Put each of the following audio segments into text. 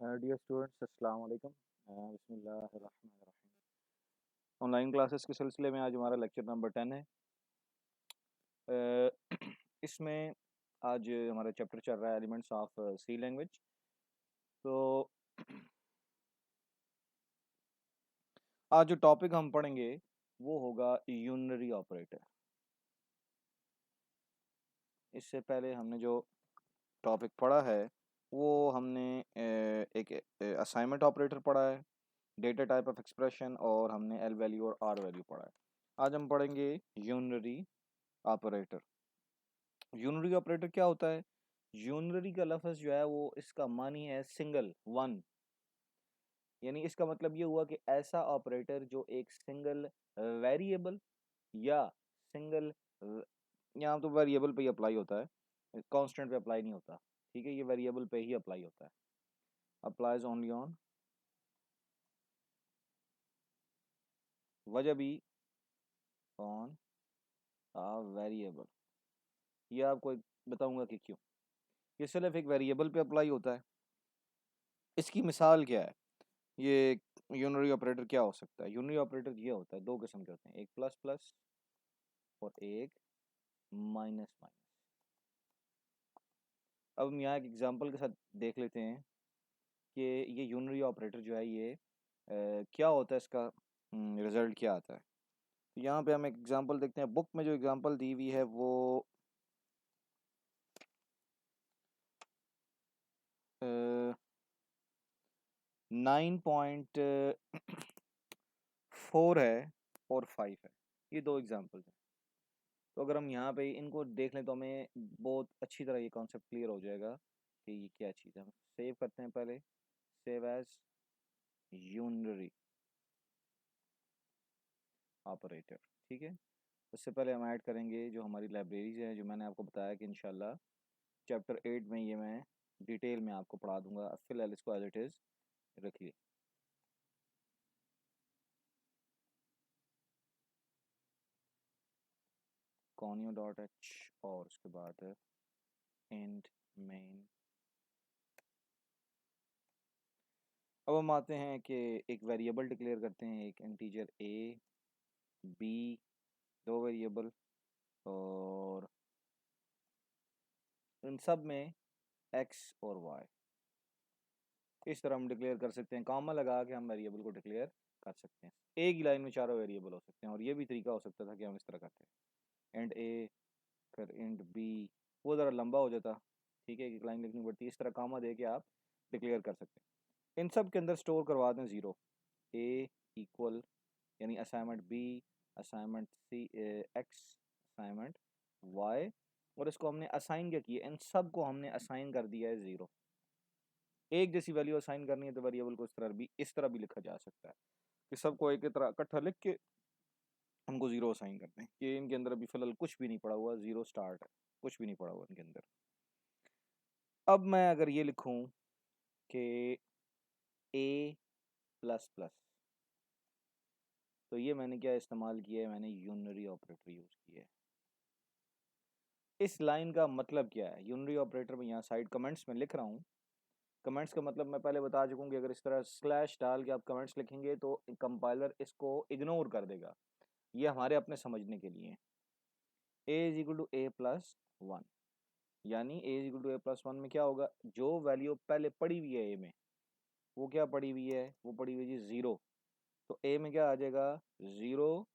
Dear students अस्सलाम वालेकुम। बिस्मिल्लाहिर्रहमानिर्रहीम। ऑनलाइन क्लासेस के सिलसिले में आज हमारा लेक्चर नंबर 10 है। अ, इसमें आज हमारा चैप्टर चल रहा है एलिमेंट्स ऑफ सी लैंग्वेज। तो आज जो टॉपिक हम पढ़ेंगे वो होगा यूनरी ऑपरेटर। इससे पहले हमने जो टॉपिक पढ़ा है वो हमने एक असाइनमेंट ऑपरेटर पढ़ा है, डेटा टाइप ऑफ एक्सप्रेशन, और हमने एल वैल्यू और आर वैल्यू पढ़ा है। आज हम पढ़ेंगे यूनरी ऑपरेटर। यूनरी ऑपरेटर क्या होता है? यूनरी का लफ्ज़ जो है वो इसका मानी है सिंगल, वन। यानी इसका मतलब ये हुआ कि ऐसा ऑपरेटर जो एक सिंगल वेरिएबल या सिंगल, यहाँ तो वेरिएबल पे ही अप्लाई होता है, कांस्टेंट पे अप्लाई नहीं होता। ठीक है, ये वेरिएबल पे ही अप्लाई होता है। अप्लाइज ओनली ऑन, वजह भी ऑन अ वेरिएबल। ये आपको बताऊंगा कि क्यों। ये सिर्फ एक वेरिएबल पे अप्लाई होता है। इसकी मिसाल क्या है? ये यूनरी ऑपरेटर क्या हो सकता है? यूनरी ऑपरेटर ये होता है, दो किस्म के होते हैं, एक प्लस प्लस और एक माइनस माइनस। अब हम यहाँ एक एग्जांपल के साथ देख लेते हैं कि ये यूनरी ऑपरेटर जो है ये क्या होता है, इसका रिजल्ट क्या आता है। तो यहाँ पे हम एक एग्जांपल देखते हैं। बुक में जो एग्जांपल दी हुई है वो 9.4 है और 5 है। ये दो एग्जांपल्स हैं। तो अगर हम यहाँ पे इनको देख लें तो हमें बहुत अच्छी तरह ये कॉन्सेप्ट क्लियर हो जाएगा कि ये क्या चीज़ है। हम सेव करते हैं पहले, सेव एज यूनरी ऑपरेटर। ठीक है, उससे पहले हम ऐड करेंगे जो हमारी लाइब्रेरीज है, जो मैंने आपको बताया कि इंशाल्लाह चैप्टर 8 में ये मैं डिटेल में आपको पढ़ा दूंगा। फिलहाल इसको एज इट इज़ रखिए। कॉनियो डॉट एच और उसके बाद इंट मेन। अब हम आते हैं कि एक वेरिएबल डिक्लेयर करते हैं, एक इंटीजर ए बी, दो वेरिएबल, और इन सब में एक्स और वाई। इस तरह हम डिक्लेयर कर सकते हैं, कॉमा लगा के हम वेरिएबल को डिक्लेयर कर सकते हैं। एक ही लाइन में चारों वेरिएबल हो सकते हैं, और ये भी तरीका हो सकता था कि हम इस तरह करते हैं, एंड ए फिर इंट बी। वो ज़रा लंबा हो जाता। ठीक है, एक लाइन लिखनी पड़ती है। इस तरह कॉमा दे के आप डिक्लेयर कर सकते हैं। इन सब के अंदर स्टोर करवा दें ज़ीरो। ए इक्वल यानी असाइनमेंट बी, असाइनमेंट सी, एक्स, असाइनमेंट वाई, और इसको हमने असाइन क्या किया, इन सब को हमने असाइन कर दिया है ज़ीरो। एक जैसी वैल्यू असाइन करनी है तो वेरिएबल को इस तरह भी लिखा जा सकता है कि सबको एक ही तरह इकट्ठा लिख के हमको ज़ीरो असाइन करते हैं कि इनके अंदर अभी फ़िलहाल कुछ भी नहीं पड़ा हुआ, ज़ीरो स्टार्ट है, कुछ भी नहीं पड़ा हुआ इनके अंदर। अब मैं अगर ये लिखूं कि ए प्लस प्लस, तो ये मैंने क्या इस्तेमाल किया है? मैंने यूनरी ऑपरेटर यूज़ किया है। इस लाइन का मतलब क्या है? यूनरी ऑपरेटर में यहाँ साइड कमेंट्स में लिख रहा हूँ। कमेंट्स का मतलब मैं पहले बता चुका हूँ कि अगर इस तरह स्लैश डाल के आप कमेंट्स लिखेंगे तो कंपाइलर इसको इग्नोर कर देगा। ये हमारे अपने समझने के लिए। A is equal to A plus one, यानी A is equal to A plus one में क्या होगा? जो वैल्यू पहले पड़ी हुई है ए में, वो क्या पड़ी हुई है? वो पड़ी हुई है जी ज़ीरो। तो ए में क्या आ जाएगा? ज़ीरो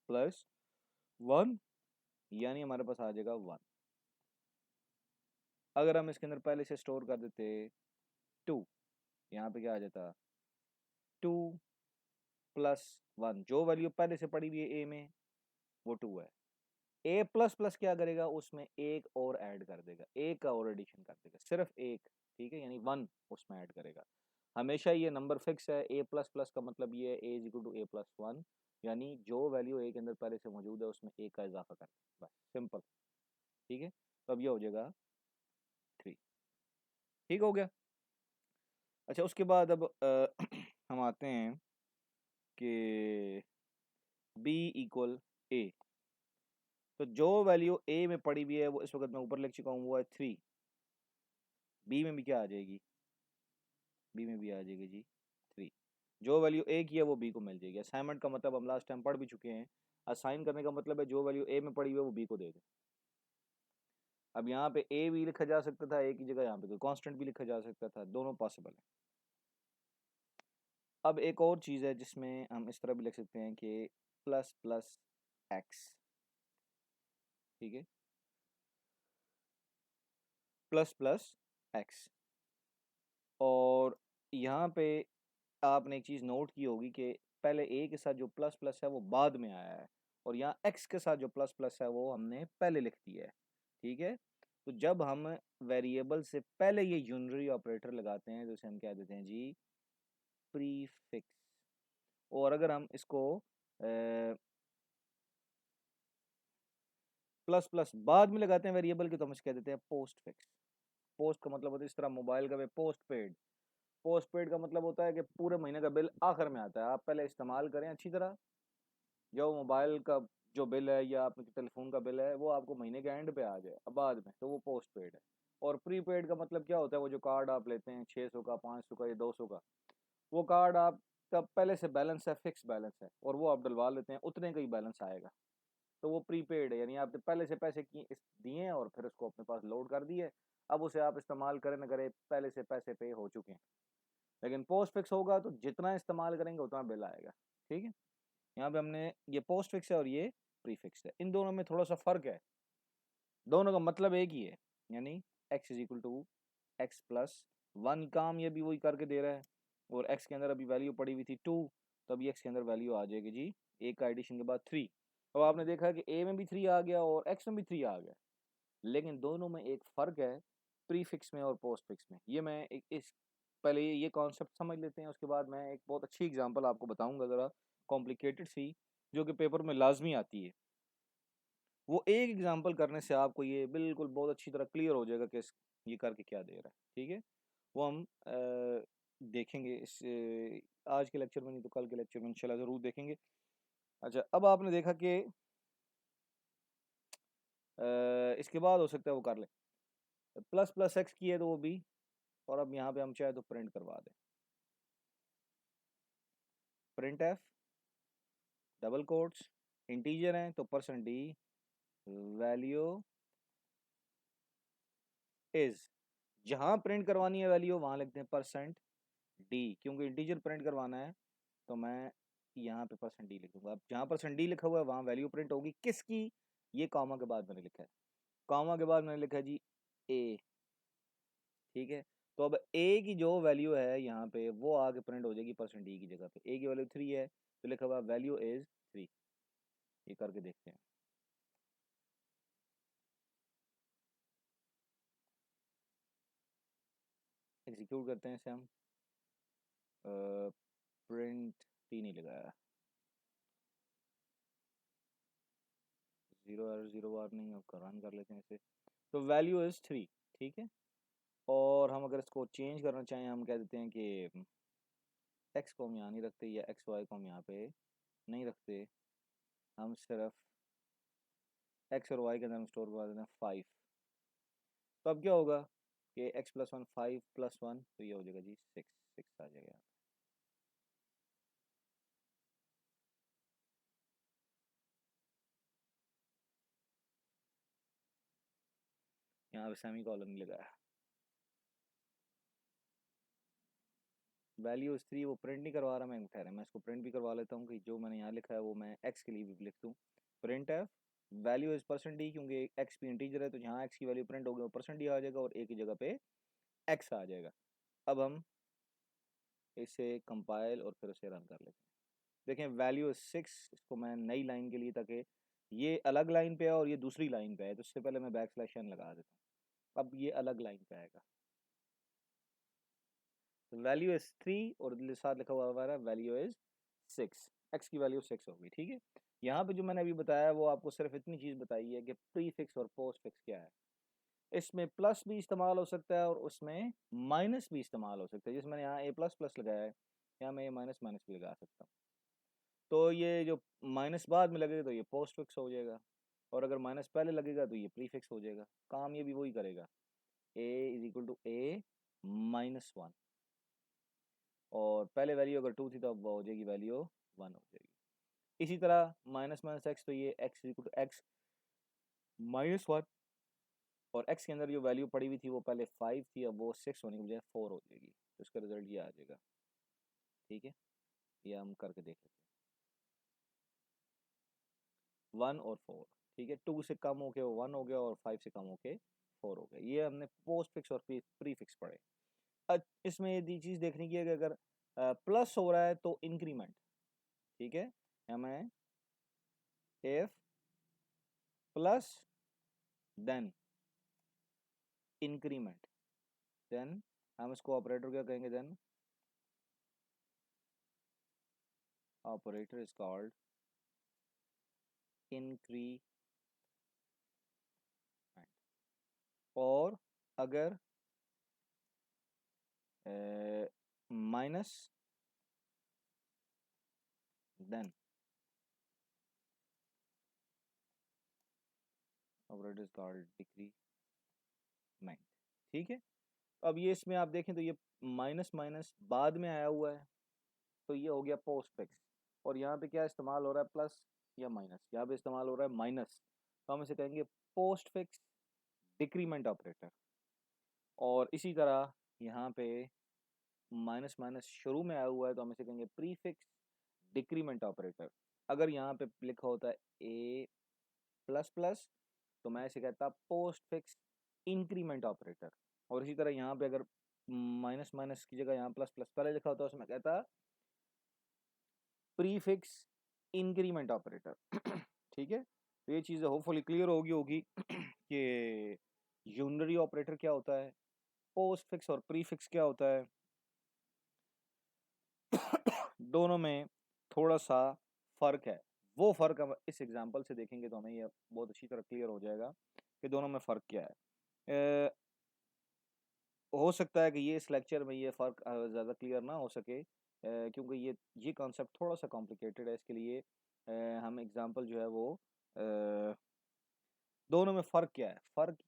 प्लस वन, यानी हमारे पास आ जाएगा वन। अगर हम इसके अंदर पहले से स्टोर कर देते टू, यहाँ पे क्या आ जाता? टू प्लस वन, जो वैल्यू पहले से पड़ी हुई है ए में वो टू है। ए प्लस प्लस क्या करेगा? उसमें एक और ऐड कर देगा, एक का और एडिशन कर देगा, सिर्फ एक। ठीक है, यानी वन उसमें ऐड करेगा। हमेशा ये नंबर फिक्स है। ए प्लस प्लस का मतलब ये है A is equal to A plus one, यानी जो वैल्यू ए के अंदर पहले से मौजूद है उसमें एक का इजाफा कर देगा, बस सिंपल। ठीक है, तो अब ये हो जाएगा थ्री। ठीक हो गया। अच्छा, उसके बाद अब हम आते हैं कि बी इक्वल ए। तो जो वैल्यू ए में पड़ी हुई है वो इस वक्त मैं ऊपर लिख चुका हूँ, वो है थ्री। बी में भी क्या आ जाएगी? बी में भी आ जाएगी जी 3। जो वैल्यू ए की है वो बी को मिल जाएगी। असाइनमेंट का मतलब हम लास्ट टाइम पढ़ भी चुके हैं। असाइन करने का मतलब है जो वैल्यू ए में पड़ी हुई है वो बी को दे दे। अब यहाँ पे ए भी लिखा जा सकता था, ए की जगह यहाँ पे कोई कांस्टेंट भी लिखा जा सकता था, दोनों पॉसिबल है। अब एक और चीज़ है जिसमें हम इस तरह भी लिख सकते हैं कि प्लस प्लस एक्स, ठीक है, प्लस प्लस एक्स। और यहाँ पे आपने एक चीज़ नोट की होगी कि पहले ए के साथ जो प्लस प्लस है वो बाद में आया है, और यहाँ एक्स के साथ जो प्लस प्लस है वो हमने पहले लिख दिया है, ठीक है। तो जब हम वेरिएबल से पहले ये यूनरी ऑपरेटर लगाते हैं तो इसे हम क्या देते हैं जी, प्रीफिक्स। और अगर हम इसको प्लस प्लस बाद में लगाते हैं वेरिएबल के तो हम इसे कह देते हैं पोस्ट फिक्स। पोस्ट का मतलब होता है इस तरह मोबाइल का पोस्ट पेड। पोस्ट पेड का मतलब होता है कि पूरे महीने का बिल आखिर में आता है, आप पहले इस्तेमाल करें अच्छी तरह, जो मोबाइल का जो बिल है या आपके टेलीफोन का बिल है वो आपको महीने के एंड पे आ जाए, अब बाद में, तो वो पोस्ट पेड है। और प्रीपेड का मतलब क्या होता है, वो जो कार्ड आप लेते हैं 600 का, 500 का या 200 का, वो कार्ड आपका पहले से बैलेंस है, फिक्स बैलेंस है, और वो आप डलवा लेते हैं, उतने का ही बैलेंस आएगा, तो वो प्रीपेड है। यानी आपने पहले से पैसे दिए हैं और फिर उसको अपने पास लोड कर दिए, अब उसे आप इस्तेमाल करें न करें पहले से पैसे पे हो चुके हैं। लेकिन पोस्ट फिक्स होगा तो जितना इस्तेमाल करेंगे उतना बिल आएगा, ठीक है। यहाँ पे हमने ये पोस्ट फिक्स है और ये प्री फिक्स है, इन दोनों में थोड़ा सा फर्क है, दोनों का मतलब एक ही है, यानी x is equal to x plus one, काम ये भी वही करके दे रहा है, और x के अंदर अभी वैल्यू पड़ी हुई थी 2, तो अभी x के अंदर वैल्यू आ जाएगी जी एक का एडिशन के बाद 3। तो आपने देखा कि a में भी 3 आ गया और x में भी 3 आ गया, लेकिन दोनों में एक फ़र्क है, प्री फिक्स में और पोस्ट फिक्स में। ये मैं एक इस पहले ये कॉन्सेप्ट समझ लेते हैं, उसके बाद मैं एक बहुत अच्छी एग्जांपल आपको बताऊंगा, ज़रा कॉम्प्लिकेटेड सी, जो कि पेपर में लाजमी आती है। वो एक एग्जांपल करने से आपको ये बिल्कुल बहुत अच्छी तरह क्लियर हो जाएगा कि ये करके क्या दे रहा है, ठीक है। वो हम देखेंगे इस आज के लेक्चर में, नहीं तो कल के लेक्चर में इंशाल्लाह ज़रूर देखेंगे। अच्छा, अब आपने देखा कि इसके बाद हो सकता है वो कर ले, प्लस प्लस एक्स की है तो वो भी, और अब यहाँ पे हम चाहे तो प्रिंट करवा दें, print F double quotes, integer हैं तो परसेंट डी, वैल्यू इज, जहाँ प्रिंट करवानी है वैल्यू वहाँ लिखते हैं परसेंट डी, क्योंकि इंटीजर प्रिंट करवाना है तो मैं यहाँ पे परसेंट डी लिखूंगा। अब जहाँ परसेंट डी लिखा हुआ है वहाँ वैल्यू प्रिंट होगी किसकी, ये कॉमा के बाद मैंने लिखा है, कॉमा के बाद मैंने लिखा है जी ए, ठीक है। तो अब ए की जो वैल्यू है यहाँ पे वो आगे प्रिंट हो जाएगी परसेंट डी की जगह पे, ए की वैल्यू 3 है तो लिखा हुआ वैल्यू इज 3। ये करके देखते हैं। एग्जीक्यूट करते हैं इसे हम, प्रिंट टी नहीं लगाया, जीरो एरर जीरो वार्निंग, अब रन कर लेते हैं इसे, तो वैल्यू इज 3, ठीक है। और हम अगर इसको चेंज करना चाहें हम कह देते हैं कि एक्स को हम यहाँ नहीं रखते या एक्स वाई को हम यहाँ पे नहीं रखते, हम सिर्फ एक्स और वाई के अंदर हम स्टोर करवा देते हैं 5। तो अब क्या होगा कि x plus one 5 plus one, तो ये हो जाएगा जी 6, 6 आ जाएगा। यहाँ पे सेमी कॉलन नहीं लगाया, वैल्यू इस 3 वो प्रिंट नहीं करवा रहा, मैं ठहरा मैं इसको प्रिंट भी करवा लेता हूँ कि जो मैंने यहाँ लिखा है वो मैं एक्स के लिए भी लिख दूँ। प्रिंट है वैल्यू इज परसेंट डी, क्योंकि एक्स भी इंटीजर है तो जहाँ एक्स की वैल्यू प्रिंट होगी वो परसेंट डी आ जाएगा और ए की जगह पे एक्स आ जाएगा। अब हम इसे कंपाइल और फिर उसे रन कर लेते हैं। देखें वैल्यू इज 6, इसको मैं नई लाइन के लिए, ताकि ये अलग लाइन पे है और ये दूसरी लाइन पे है, तो इससे पहले मैं बैक स्लैश एन लगा देता हूँ, अब ये अलग लाइन पे आएगा। तो वैल्यू इज 3 और साथ लिखा हुआ हमारा वैल्यू इज 6, एक्स की वैल्यू 6 होगी, ठीक है। यहाँ पे जो मैंने अभी बताया वो आपको सिर्फ इतनी चीज़ बताई है कि प्री फिक्स और पोस्ट फिक्स क्या है। इसमें प्लस भी इस्तेमाल हो सकता है और उसमें माइनस भी इस्तेमाल हो सकता है, जिसमें मैंने यहाँ ए प्लस प्लस लगाया है, यहाँ मैं ए माइनस माइनस भी लगा सकता हूँ। तो ये जो माइनस बाद में लगेगा तो ये पोस्ट फिक्स हो जाएगा, और अगर माइनस पहले लगेगा तो ये प्री फिक्स हो जाएगा। काम ये भी वही करेगा, A is equal to A minus one, और पहले वैल्यू अगर 2 थी तो अब हो जाएगी वैल्यू 1 हो जाएगी। इसी तरह माइनस माइनस एक्स, तो ये x equal to x minus 1, और एक्स के अंदर जो वैल्यू पड़ी हुई थी वो पहले 5 थी, अब वो 6 होने की बजाय 4 हो जाएगी, तो इसका रिजल्ट ये आ जाएगा। ठीक है, ये हम करके देख लेते हैं। 1 और 4, ठीक है, 2 से कम होके वो 1 हो गया और 5 से कम होके 4 हो गया। ये हमने पोस्ट फिक्स और प्री फिक्स पढ़े। इसमें ये चीज़ देखने की है कि अगर प्लस हो रहा है तो इंक्रीमेंट, ठीक है, हमें if plus then increment, then हम इसको ऑपरेटर क्या कहेंगे, then operator is called increment. और अगर minus, then operator is called decrement. ठीक है, अब ये इसमें आप देखें तो ये माइनस माइनस बाद में आया हुआ है, तो ये हो गया पोस्ट फिक्स। और यहाँ पे क्या इस्तेमाल हो रहा है, प्लस या माइनस, यहाँ पे इस्तेमाल हो रहा है माइनस, तो हम इसे कहेंगे पोस्ट फिक्स डिक्रीमेंट ऑपरेटर। और इसी तरह यहाँ पे माइनस माइनस शुरू में आया हुआ है तो हम इसे कहेंगे प्री फिक्स डिक्रीमेंट ऑपरेटर। अगर यहाँ पे लिखा होता है ए प्लस प्लस तो मैं इसे कहता पोस्ट फिक्स इंक्रीमेंट ऑपरेटर। और इसी तरह यहाँ पे अगर माइनस माइनस की जगह यहाँ प्लस प्लस पहले लिखा होता है उसमें कहता प्री फिक्स इंक्रीमेंट ऑपरेटर। ठीक है, तो ये चीज़ें होपफुली क्लियर होगी कि यूनरी ऑपरेटर क्या होता है, पोस्ट फिक्स और प्री फिक्स क्या होता है। दोनों में थोड़ा सा फ़र्क है, वो फ़र्क हम इस एग्जांपल से देखेंगे तो हमें ये बहुत अच्छी तरह क्लियर हो जाएगा कि दोनों में फ़र्क क्या है। हो सकता है कि ये इस लेक्चर में ये फ़र्क ज़्यादा क्लियर ना हो सके, क्योंकि ये कॉन्सेप्ट थोड़ा सा कॉम्प्लिकेटेड है। इसके लिए हम एग्जांपल जो है वो दोनों में फ़र्क क्या है, फ़र्क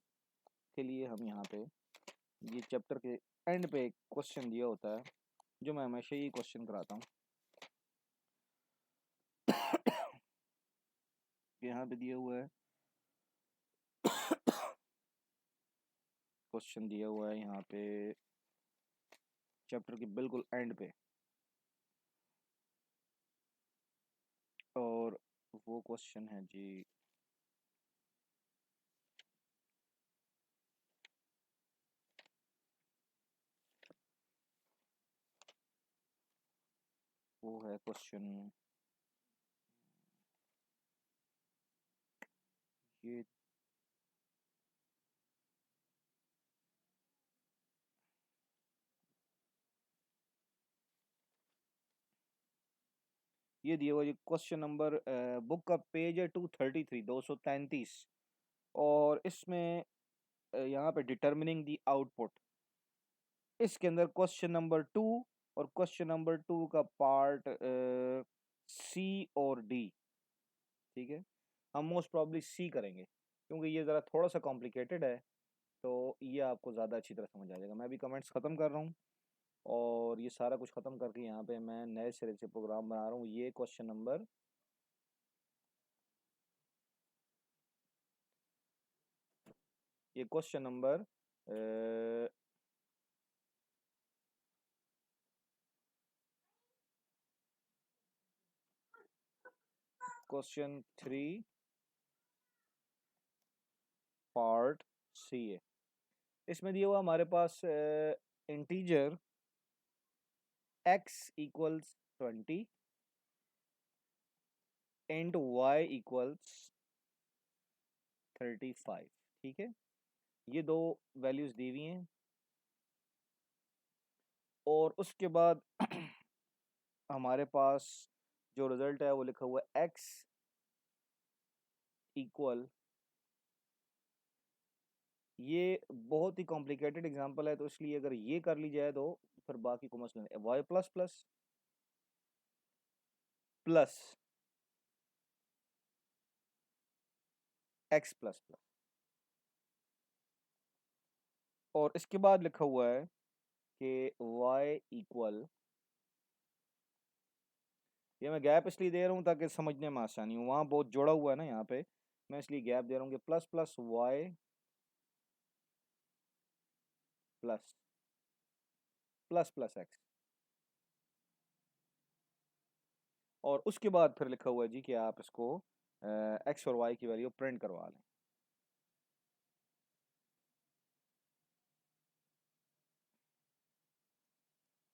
के लिए हम यहाँ पे ये चैप्टर के एंड पे एक क्वेश्चन दिया होता है, जो मैं हमेशा ही क्वेश्चन कराता हूँ। यहाँ पे दिया हुआ है, क्वेश्चन दिया हुआ है यहाँ पे चैप्टर के बिल्कुल एंड पे, और वो क्वेश्चन है जी, वो है क्वेश्चन ये दिया हुआ, क्वेश्चन नंबर बुक का पेज है 233, 233, और इसमें यहाँ पे डिटर्मिनिंग दी आउटपुट, इसके अंदर क्वेश्चन नंबर 2 और क्वेश्चन नंबर 2 का पार्ट सी और डी। ठीक है, हम मोस्ट प्रॉब्ली सी करेंगे क्योंकि ये ज़रा थोड़ा सा कॉम्प्लिकेटेड है, तो ये आपको ज़्यादा अच्छी तरह समझ आ जाएगा। मैं भी कमेंट्स ख़त्म कर रहा हूँ और ये सारा कुछ ख़त्म करके यहाँ पे मैं नए सिरे से प्रोग्राम बना रहा हूँ। ये क्वेश्चन नंबर ये question number question 3 part C है। इसमें दिया हुआ हमारे पास integer x equals 20 and y equals 35। ठीक है, ये दो वैल्यूज दी हुई हैं और उसके बाद हमारे पास जो रिजल्ट है वो लिखा हुआ है x इक्वल, ये बहुत ही कॉम्प्लिकेटेड एग्जांपल है तो इसलिए अगर ये कर ली जाए तो फिर बाकी को मसला नहीं। y plus plus plus x plus plus, और इसके बाद लिखा हुआ है कि y इक्वल ये मैं गैप इसलिए दे रहा हूँ ताकि समझने में आसानी हो, वहाँ बहुत जोड़ा हुआ है ना यहाँ पे, मैं इसलिए गैप दे रहा हूँ कि plus plus y plus plus plus x, और उसके बाद फिर लिखा हुआ है जी कि आप इसको एक्स और वाई की वैल्यू प्रिंट करवा लें।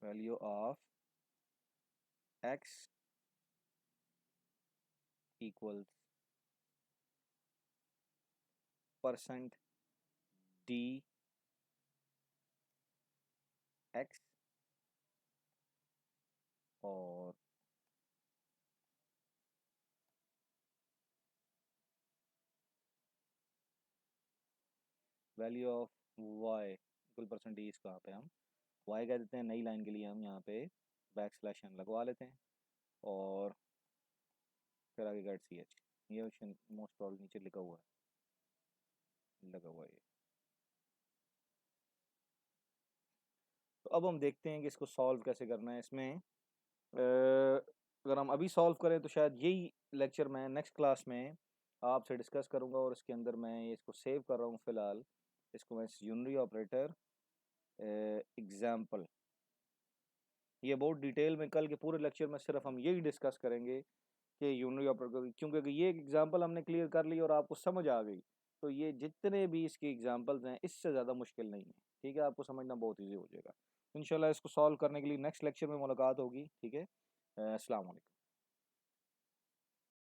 Value of X equals percent D X और value of Y equal percent D, इसको यहाँ पे हम वाई कह देते हैं, नई लाइन के लिए हम यहाँ पे बैक स्लैश एन लगवा लेते हैं और फिर आगे गेट सी एच, ये मोस्ट प्रॉब्लम नीचे लिखा हुआ है, लगा हुआ है ये। तो अब हम देखते हैं कि इसको सॉल्व कैसे करना है। इसमें अगर हम अभी सॉल्व करें तो शायद यही लेक्चर मैं नेक्स्ट क्लास में आपसे डिस्कस करूंगा, और इसके अंदर मैं ये इसको सेव कर रहा हूँ फ़िलहाल, इसको मैं यूनरी ऑपरेटर एग्जाम्पल, ये बहुत डिटेल में कल के पूरे लेक्चर में सिर्फ हम यही डिस्कस करेंगे कि यूनरी ऑपरेटर, क्योंकि अगर ये एग्जाम्पल हमने क्लियर कर ली और आपको समझ आ गई तो ये जितने भी इसके एग्जाम्पल्स हैं इससे ज़्यादा मुश्किल नहीं है, ठीक है, आपको समझना बहुत ईजी हो जाएगा। इंशाल्लाह इसको सॉल्व करने के लिए नेक्स्ट लेक्चर में मुलाकात होगी, ठीक है। अस्सलाम वालेकुम।